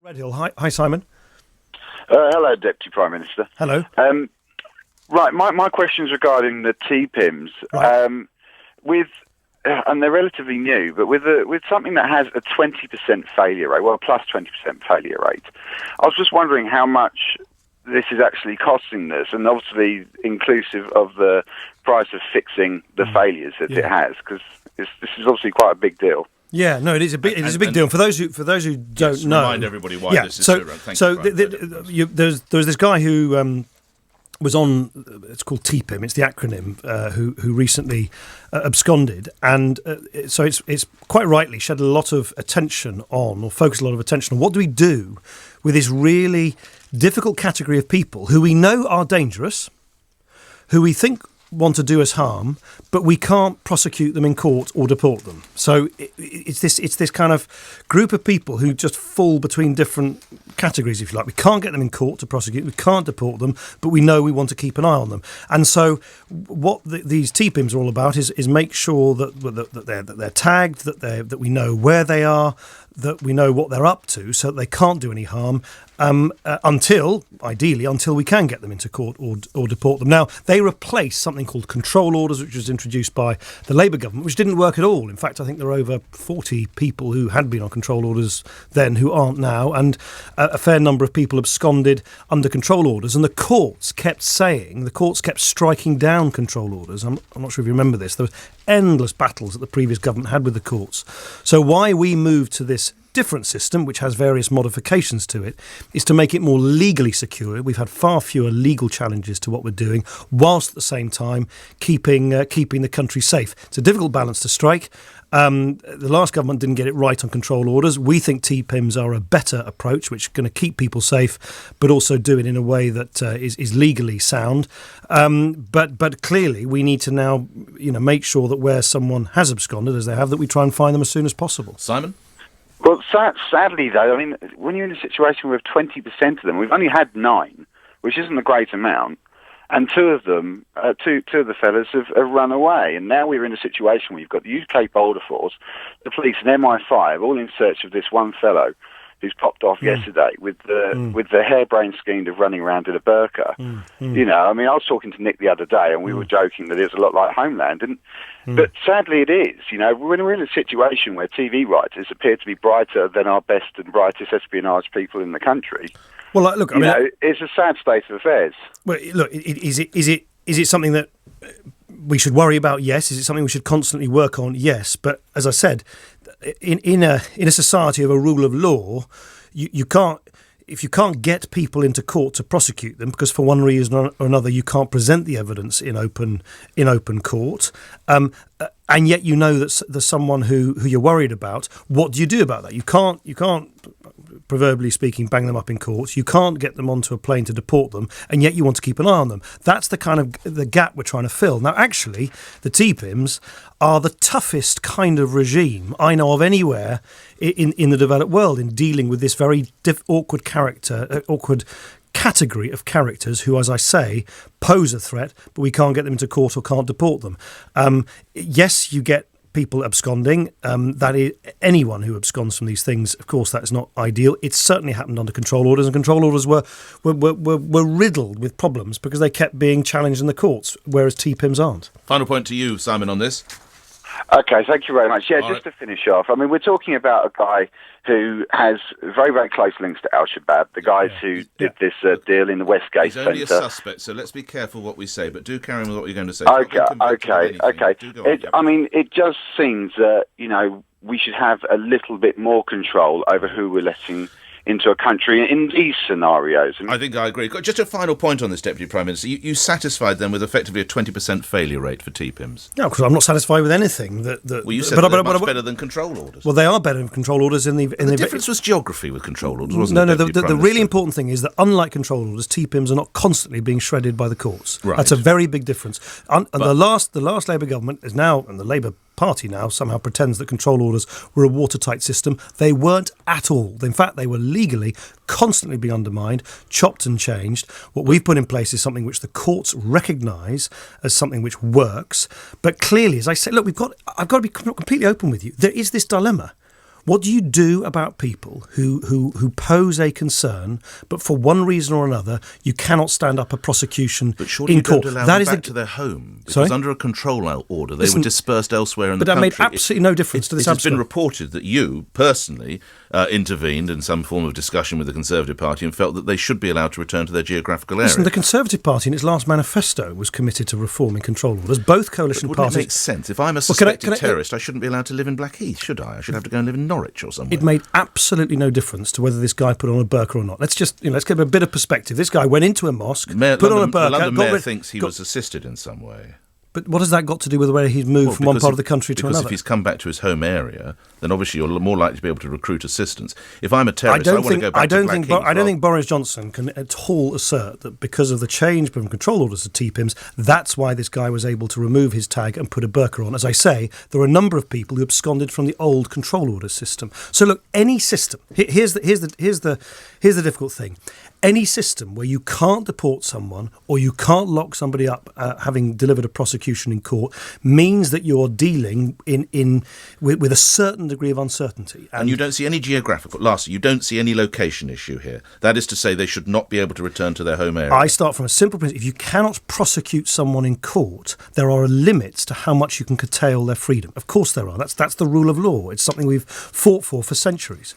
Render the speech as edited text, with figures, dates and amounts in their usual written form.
Redhill. Hi, Simon. Hello, Deputy Prime Minister. Hello. Right, my question's regarding the TPIMs. Right. And they're relatively new, but with something that has a 20% failure rate, well, plus 20% failure rate, I was just wondering how much this is actually costing us, and obviously inclusive of the price of fixing the failures that it has, because this is obviously quite a big deal. Yeah, no, it is a big deal. For those who don't know, remind everybody why this is so relevant. There's this guy who was on. It's called TPIM. It's the acronym. Who recently absconded, and so it's quite rightly shed a lot of attention on, or focused a lot of attention on, what do we do with this really difficult category of people who we know are dangerous, who we think want to do us harm, but we can't prosecute them in court or deport them. So it's this kind of group of people who just fall between different categories, if you like. We can't get them in court to prosecute, we can't deport them, but we know we want to keep an eye on them. And so what these TPIMs are all about is make sure that they're tagged, that we know where they are, that we know what they're up to, so that they can't do any harm until we can get them into court or deport them. Now, they replace something called control orders, which was introduced by the Labour government, which didn't work at all. In fact, I think there are over 40 people who had been on control orders then who aren't now, and a fair number of people absconded under control orders. And the courts kept striking down control orders. I'm not sure if you remember this. There were endless battles that the previous government had with the courts. So why we moved to this different system, which has various modifications to it, is to make it more legally secure. We've had far fewer legal challenges to what we're doing, whilst at the same time keeping the country safe. It's a difficult balance to strike. The last government didn't get it right on control orders. We think TPIMs are a better approach, which is going to keep people safe, but also do it in a way that is legally sound. But clearly, we need to now, make sure that where someone has absconded, as they have, that we try and find them as soon as possible. Simon? Well, sadly, though, I mean, when you're in a situation with 20% of them, we've only had 9, which isn't a great amount, and two of the fellas have run away. And now we're in a situation where you've got the UK Border Force, the police, and MI5 all in search of this one fellow who's popped off yesterday with the harebrained scheme of running around in a burqa. I mean, I was talking to Nick the other day, and we were joking that it's a lot like Homeland, but sadly it is. When we're in a situation where TV writers appear to be brighter than our best and brightest espionage people in the country, well, look, it's a sad state of affairs. Well, look, is it something that we should worry about? Yes. Is it something we should constantly work on? Yes. But as I said, in a society of a rule of law, you can't. If you can't get people into court to prosecute them because for one reason or another you can't present the evidence in open court, and yet you know that there's someone who you're worried about, what do you do about that? You can't, proverbially speaking, bang them up in court. You can't get them onto a plane to deport them, and yet you want to keep an eye on them. That's the kind of the gap we're trying to fill. Now, actually, the TPIMs are the toughest kind of regime I know of anywhere in the developed world in dealing with this very awkward category of characters who, as I say, pose a threat, but we can't get them into court or can't deport them. Yes, you get people absconding. That is, anyone who absconds from these things, of course, that is not ideal. It's certainly happened under control orders, and control orders were riddled with problems because they kept being challenged in the courts, whereas TPIMs aren't. Final point to you, Simon, on this. Okay, thank you very much. Yeah, just to finish off, I mean, we're talking about a guy who has very, very close links to Al-Shabaab, the guys who did this deal in the Westgate Centre. He's only a suspect, so let's be careful what we say, but do carry on with what you're going to say. Okay. It just seems that, we should have a little bit more control over who we're letting into a country in these scenarios. I think I agree. Just a final point on this, Deputy Prime Minister. You satisfied them with effectively a 20% failure rate for TPIMs? No, because I'm not satisfied with anything. Well, you said they're much better than control orders. Well, they are better than control orders. The difference was geography with control orders, wasn't it? No, the really important thing is that unlike control orders, TPIMs are not constantly being shredded by the courts. Right. That's a very big difference. The last Labour government is now, and the Labour Party now somehow pretends that control orders were a watertight system. They weren't at all. In fact, they were legally constantly being undermined, chopped and changed. What we've put in place is something which the courts recognise as something which works. But clearly, as I say, look, I've got to be completely open with you. There is this dilemma. What do you do about people who pose a concern, but for one reason or another, you cannot stand up a prosecution But surely in you court? don't allow them back to their home. Because Sorry? under a control order, they were dispersed elsewhere in the But country. that made absolutely no difference to this It has been abscond. reported that you, personally, intervened in some form of discussion with the Conservative Party and felt that they should be allowed to return to their geographical area. Listen, the Conservative Party in its last manifesto was committed to reforming control orders. Both coalition Wouldn't parties... it make sense? If I'm a suspected terrorist, I shouldn't be allowed to live in Blackheath, should I? I should have to go and live in Norwich or somewhere. It made absolutely no difference to whether this guy put on a burqa or not. Let's just, let's get a bit of perspective. This guy went into a mosque, put on a burqa... The London Mayor thinks he was assisted in some way. But what has that got to do with where he's moved from one part of the country to another? Because if he's come back to his home area, then obviously you're more likely to be able to recruit assistance. If I'm a terrorist, I want to go back to Blackheath. I don't think Boris Johnson can at all assert that because of the change from control orders to TPIMs, that's why this guy was able to remove his tag and put a burqa on. As I say, there are a number of people who absconded from the old control order system. So look, any system, here's the difficult thing. Any system where you can't deport someone or you can't lock somebody up having delivered a prosecution in court means that you're dealing with a certain degree of uncertainty. And you don't see any you don't see any location issue here. That is to say, they should not be able to return to their home area. I start from a simple principle. If you cannot prosecute someone in court, there are limits to how much you can curtail their freedom. Of course there are. That's the rule of law. It's something we've fought for centuries.